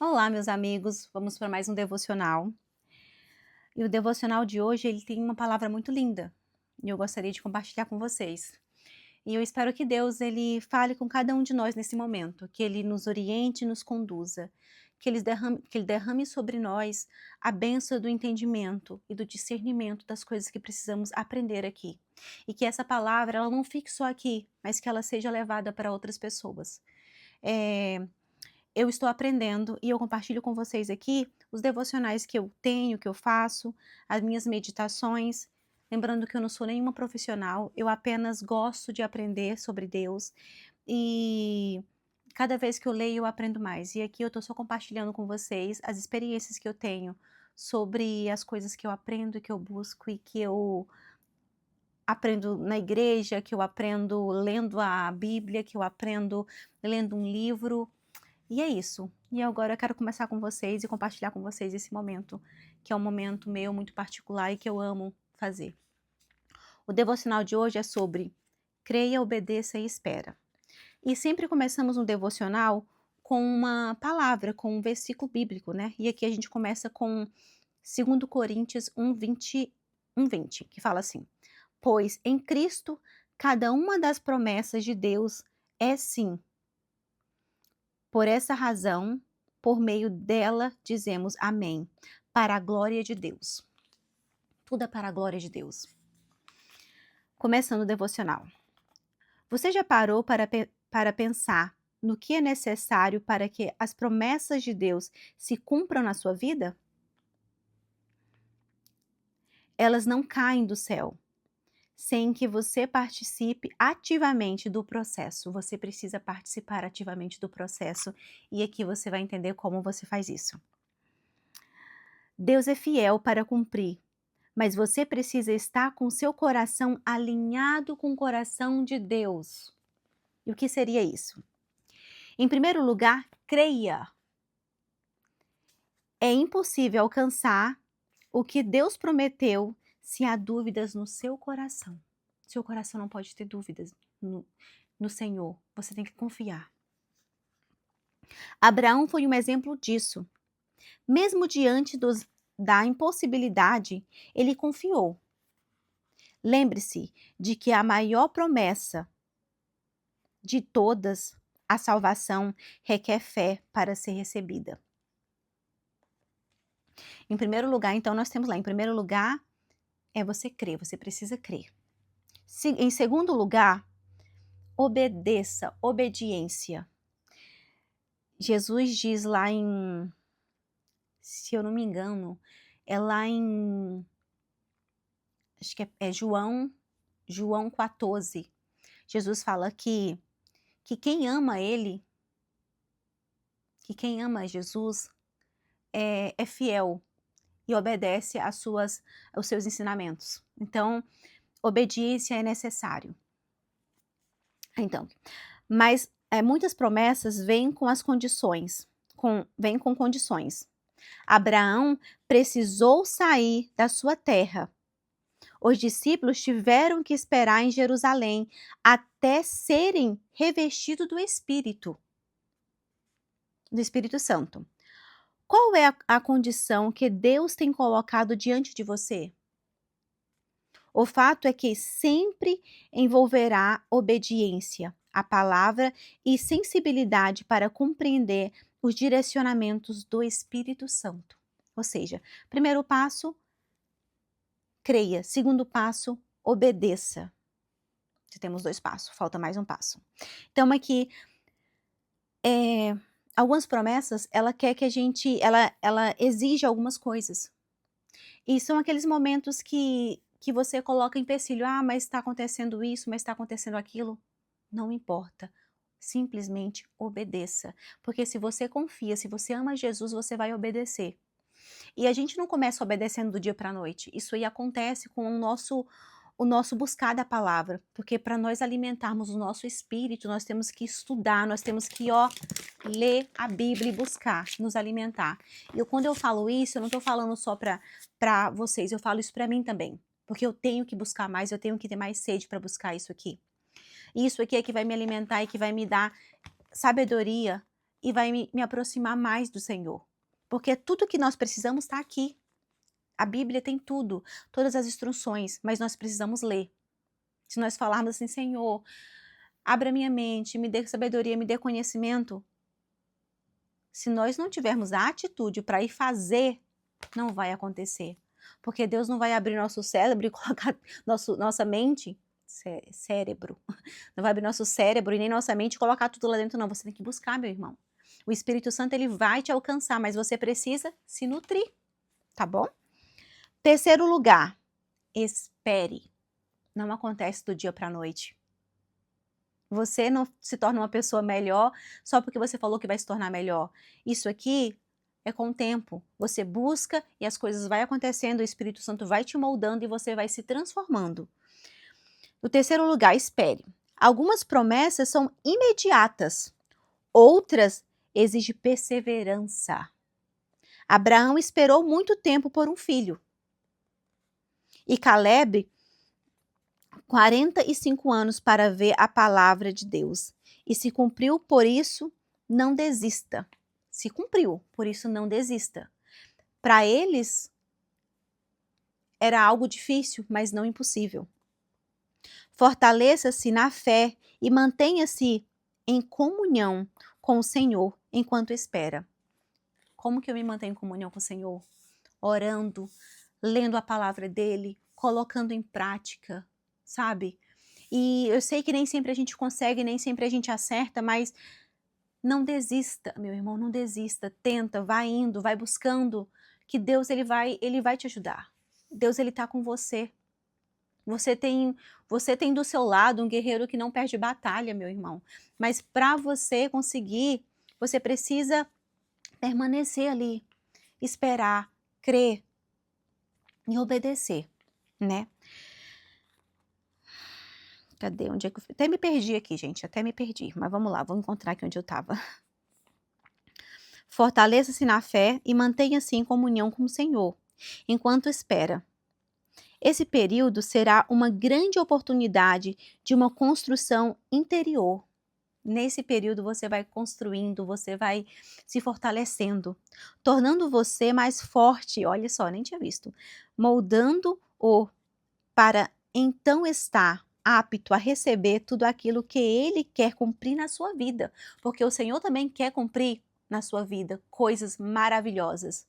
Olá, meus amigos, vamos para mais um devocional. E o devocional de hoje, ele tem uma palavra muito linda, e eu gostaria de compartilhar com vocês. E eu espero que Deus ele fale com cada um de nós nesse momento, que ele nos oriente e nos conduza, que ele derrame sobre nós a bênção do entendimento e do discernimento das coisas que precisamos aprender aqui. E que essa palavra ela não fique só aqui, mas que ela seja levada para outras pessoas. Eh, eu estou aprendendo e eu compartilho com vocês aqui os devocionais que eu tenho, que eu faço, as minhas meditações. Lembrando que eu não sou nenhuma profissional, eu apenas gosto de aprender sobre Deus e cada vez que eu leio eu aprendo mais. E aqui eu estou só compartilhando com vocês as experiências que eu tenho sobre as coisas que eu aprendo, que eu busco e que eu aprendo na igreja, que eu aprendo lendo a Bíblia, que eu aprendo lendo um livro. E é isso. E agora eu quero começar com vocês e compartilhar com vocês esse momento, que é um momento meu muito particular e que eu amo fazer. O devocional de hoje é sobre creia, obedeça e espera. E sempre começamos um devocional com uma palavra, com um versículo bíblico, né? E aqui a gente começa com 2 Coríntios 1:20, que fala assim: Pois em Cristo cada uma das promessas de Deus é sim. Por essa razão, por meio dela, dizemos amém, para a glória de Deus. Tudo é para a glória de Deus. Começando o devocional. Você já parou para pensar no que é necessário para que as promessas de Deus se cumpram na sua vida? Elas não caem do céu, sem que você participe ativamente do processo. Você precisa participar ativamente do processo e aqui você vai entender como você faz isso. Deus é fiel para cumprir, mas você precisa estar com seu coração alinhado com o coração de Deus. E o que seria isso? Em primeiro lugar, creia. É impossível alcançar o que Deus prometeu se há dúvidas no seu coração. Seu coração não pode ter dúvidas no Senhor. Você tem que confiar. Abraão foi um exemplo disso. Mesmo diante da impossibilidade, ele confiou. Lembre-se de que a maior promessa de todas, a salvação, requer fé para ser recebida. Em primeiro lugar, então, nós temos lá, em primeiro lugar, é você crer, você precisa crer. Em segundo lugar, obedeça, obediência. Jesus diz lá em, se eu não me engano, é lá em, acho que é João 14. Jesus fala que quem ama ele, que quem ama Jesus é fiel e obedece aos seus ensinamentos. Então, obediência é necessário. Então, mas muitas promessas vêm com as condições, vêm com condições. Abraão precisou sair da sua terra. Os discípulos tiveram que esperar em Jerusalém até serem revestidos do Espírito Santo. Qual é a condição que Deus tem colocado diante de você? O fato é que sempre envolverá obediência à palavra e sensibilidade para compreender os direcionamentos do Espírito Santo. Ou seja, primeiro passo, creia. Segundo passo, obedeça. Já temos 2 passos, falta mais um passo. Então aqui, algumas promessas, ela quer que a gente, ela exige algumas coisas. E são aqueles momentos que você coloca empecilho, mas está acontecendo isso, mas está acontecendo aquilo. Não importa, simplesmente obedeça. Porque se você confia, se você ama Jesus, você vai obedecer. E a gente não começa obedecendo do dia para a noite. Isso aí acontece com o nosso buscar da palavra. Porque para nós alimentarmos o nosso espírito, nós temos que estudar, nós temos que, ler a Bíblia e buscar, nos alimentar. E quando eu falo isso, eu não estou falando só para vocês, eu falo isso para mim também. Porque eu tenho que buscar mais, eu tenho que ter mais sede para buscar isso aqui. E isso aqui é que vai me alimentar e que vai me dar sabedoria e vai me aproximar mais do Senhor. Porque tudo que nós precisamos está aqui. A Bíblia tem tudo, todas as instruções, mas nós precisamos ler. Se nós falarmos assim, Senhor, abra minha mente, me dê sabedoria, me dê conhecimento. Se nós não tivermos a atitude para ir fazer, não vai acontecer. Porque Deus não vai abrir nosso cérebro e colocar nossa mente, cérebro, não vai abrir nosso cérebro e nem nossa mente e colocar tudo lá dentro, não. Você tem que buscar, meu irmão. O Espírito Santo, ele vai te alcançar, mas você precisa se nutrir, tá bom? Terceiro lugar, espere. Não acontece do dia para a noite. Você não se torna uma pessoa melhor só porque você falou que vai se tornar melhor. Isso aqui é com o tempo. Você busca e as coisas vão acontecendo, o Espírito Santo vai te moldando e você vai se transformando. No terceiro lugar, espere. Algumas promessas são imediatas, outras exigem perseverança. Abraão esperou muito tempo por um filho. E Caleb 45 anos para ver a palavra de Deus. E se cumpriu, por isso, não desista. Se cumpriu, por isso não desista. Para eles, era algo difícil, mas não impossível. Fortaleça-se na fé e mantenha-se em comunhão com o Senhor enquanto espera. Como que eu me mantenho em comunhão com o Senhor? Orando, lendo a palavra dele, colocando em prática, sabe? E eu sei que nem sempre a gente consegue, nem sempre a gente acerta, mas não desista, meu irmão, não desista. Tenta, vai indo, vai buscando, que Deus ele vai te ajudar. Deus ele tá com você. Você tem do seu lado um guerreiro que não perde batalha, meu irmão. Mas para você conseguir, você precisa permanecer ali, esperar, crer e obedecer, né? Cadê? Onde é que eu fui? Até me perdi aqui, gente, até me perdi. Mas vamos lá, vou encontrar aqui onde eu estava. Fortaleça-se na fé e mantenha-se em comunhão com o Senhor, enquanto espera. Esse período será uma grande oportunidade de uma construção interior. Nesse período você vai construindo, você vai se fortalecendo, tornando você mais forte, olha só, nem tinha visto, moldando-o para então estar apto a receber tudo aquilo que Ele quer cumprir na sua vida, porque o Senhor também quer cumprir na sua vida coisas maravilhosas,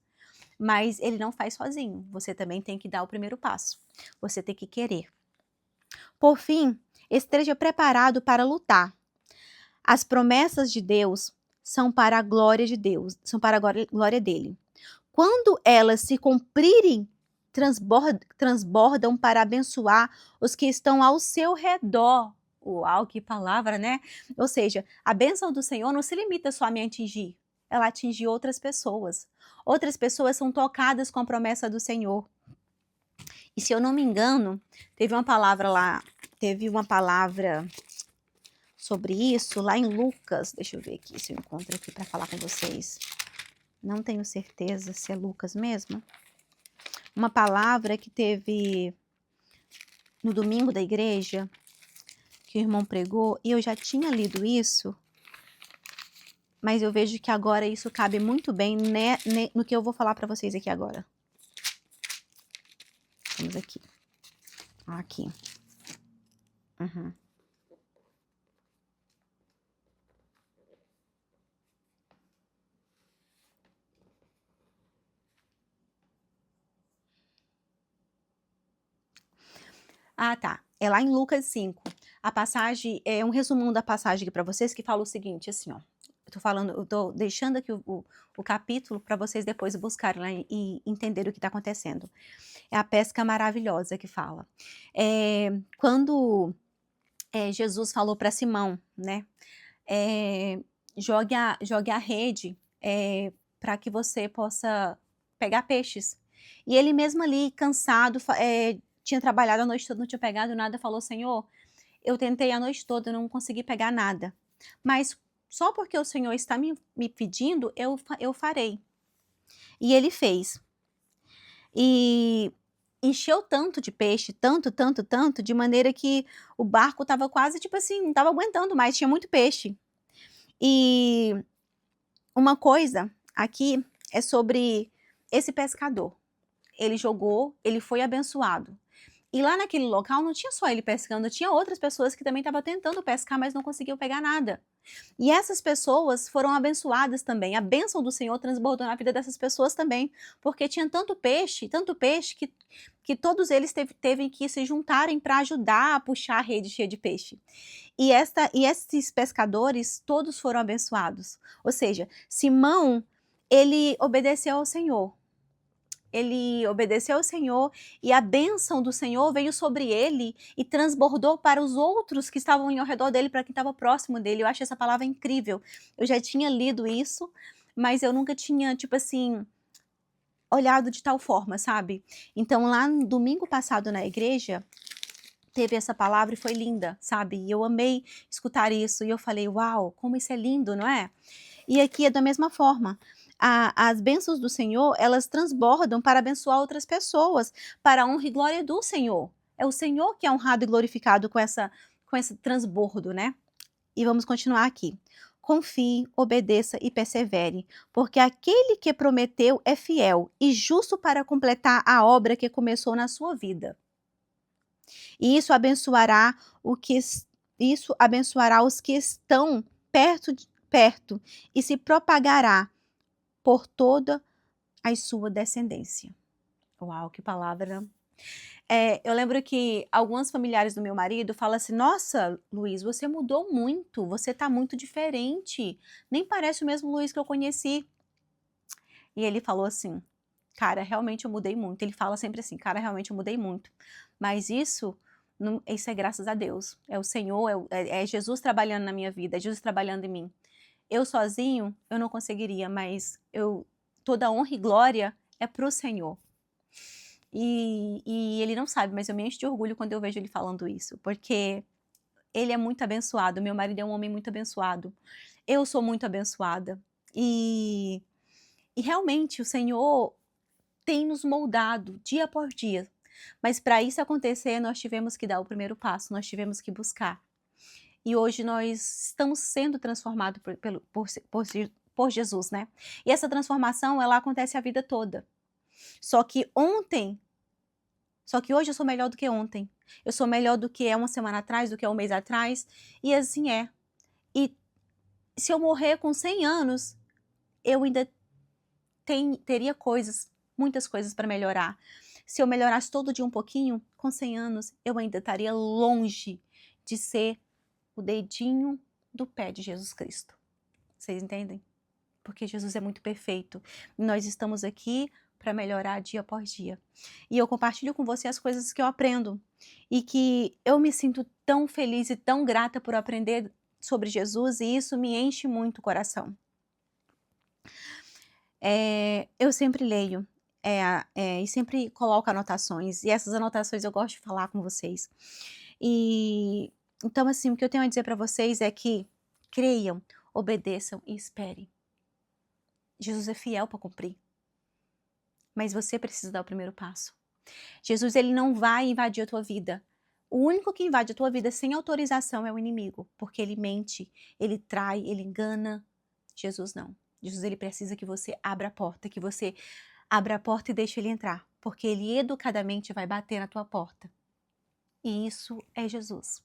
mas Ele não faz sozinho, você também tem que dar o primeiro passo, você tem que querer. Por fim, esteja preparado para lutar. As promessas de Deus são para a glória de Deus, são para a glória dele. Quando elas se cumprirem, transbordam para abençoar os que estão ao seu redor. Uau, que palavra, né? Ou seja, a bênção do Senhor não se limita só a me atingir, ela atinge outras pessoas. Outras pessoas são tocadas com a promessa do Senhor. E se eu não me engano, teve uma palavra sobre isso lá em Lucas. Deixa eu ver aqui se eu encontro aqui para falar com vocês. Não tenho certeza se é Lucas mesmo. Uma palavra que teve no domingo da igreja, que o irmão pregou, e eu já tinha lido isso, mas eu vejo que agora isso cabe muito bem no que eu vou falar para vocês aqui agora. Vamos aqui. Aqui. Uhum. Ah, tá. É lá em Lucas 5. A passagem, é um resumão da passagem aqui para vocês que fala o seguinte, assim, ó. Eu tô deixando aqui o capítulo para vocês depois buscarem lá e entenderem o que está acontecendo. É a pesca maravilhosa que fala. Quando Jesus falou para Simão, né? Jogue a rede para que você possa pegar peixes. E ele mesmo ali, cansado, tinha trabalhado a noite toda, não tinha pegado nada, falou, Senhor, eu tentei a noite toda, não consegui pegar nada. Mas só porque o Senhor está me pedindo, eu farei. E ele fez. E encheu tanto de peixe, tanto, de maneira que o barco estava quase, tipo assim, não estava aguentando mais, tinha muito peixe. E uma coisa aqui é sobre esse pescador. Ele jogou, ele foi abençoado. E lá naquele local não tinha só ele pescando, tinha outras pessoas que também estavam tentando pescar, mas não conseguiam pegar nada. E essas pessoas foram abençoadas também. A bênção do Senhor transbordou na vida dessas pessoas também, porque tinha tanto peixe que todos eles teve que se juntarem para ajudar a puxar a rede cheia de peixe. E esses pescadores todos foram abençoados. Ou seja, Simão, ele obedeceu ao Senhor. Ele obedeceu ao Senhor e a bênção do Senhor veio sobre ele e transbordou para os outros que estavam ao redor dele, para quem estava próximo dele. Eu acho essa palavra incrível. Eu já tinha lido isso, mas eu nunca tinha, tipo assim, olhado de tal forma, sabe? Então, lá no domingo passado na igreja, teve essa palavra e foi linda, sabe? E eu amei escutar isso e eu falei, uau, como isso é lindo, não é? E aqui é da mesma forma. As bênçãos do Senhor, elas transbordam para abençoar outras pessoas, para a honra e glória do Senhor. É o Senhor que é honrado e glorificado com esse transbordo, né? E vamos continuar aqui. Confie, obedeça e persevere, porque aquele que prometeu é fiel e justo para completar a obra que começou na sua vida. E isso abençoará os que estão perto e se propagará por toda a sua descendência. Uau, que palavra! Eu lembro que alguns familiares do meu marido falam assim: Nossa, Luiz, você mudou muito, você tá muito diferente. Nem parece o mesmo Luiz que eu conheci. E ele falou assim: Cara, realmente eu mudei muito. Ele fala sempre assim: Cara, realmente eu mudei muito. Mas isso é graças a Deus. É o Senhor, é Jesus trabalhando na minha vida, é Jesus trabalhando em mim. Eu sozinho, eu não conseguiria, mas toda honra e glória é para o Senhor. E ele não sabe, mas eu me encho de orgulho quando eu vejo ele falando isso, porque ele é muito abençoado, meu marido é um homem muito abençoado, eu sou muito abençoada. E realmente o Senhor tem nos moldado dia por dia, mas para isso acontecer, nós tivemos que dar o primeiro passo, nós tivemos que buscar. E hoje nós estamos sendo transformados por Jesus, né? E essa transformação, ela acontece a vida toda. Só que hoje eu sou melhor do que ontem. Eu sou melhor do que uma semana atrás, do que um mês atrás. E assim é. E se eu morrer com 100 anos, eu ainda teria muitas coisas para melhorar. Se eu melhorasse todo dia um pouquinho, com 100 anos, eu ainda estaria longe de ser o dedinho do pé de Jesus Cristo. Vocês entendem? Porque Jesus é muito perfeito. Nós estamos aqui para melhorar dia após dia. E eu compartilho com você as coisas que eu aprendo e que eu me sinto tão feliz e tão grata por aprender sobre Jesus, e isso me enche muito o coração. Eu sempre leio e sempre coloco anotações, e essas anotações eu gosto de falar com vocês. E então, assim, o que eu tenho a dizer para vocês é que creiam, obedeçam e esperem. Jesus é fiel para cumprir. Mas você precisa dar o primeiro passo. Jesus, ele não vai invadir a tua vida. O único que invade a tua vida sem autorização é o inimigo, porque ele mente, ele trai, ele engana. Jesus não. Jesus, ele precisa que você abra a porta, que você abra a porta e deixe ele entrar, porque ele educadamente vai bater na tua porta. E isso é Jesus.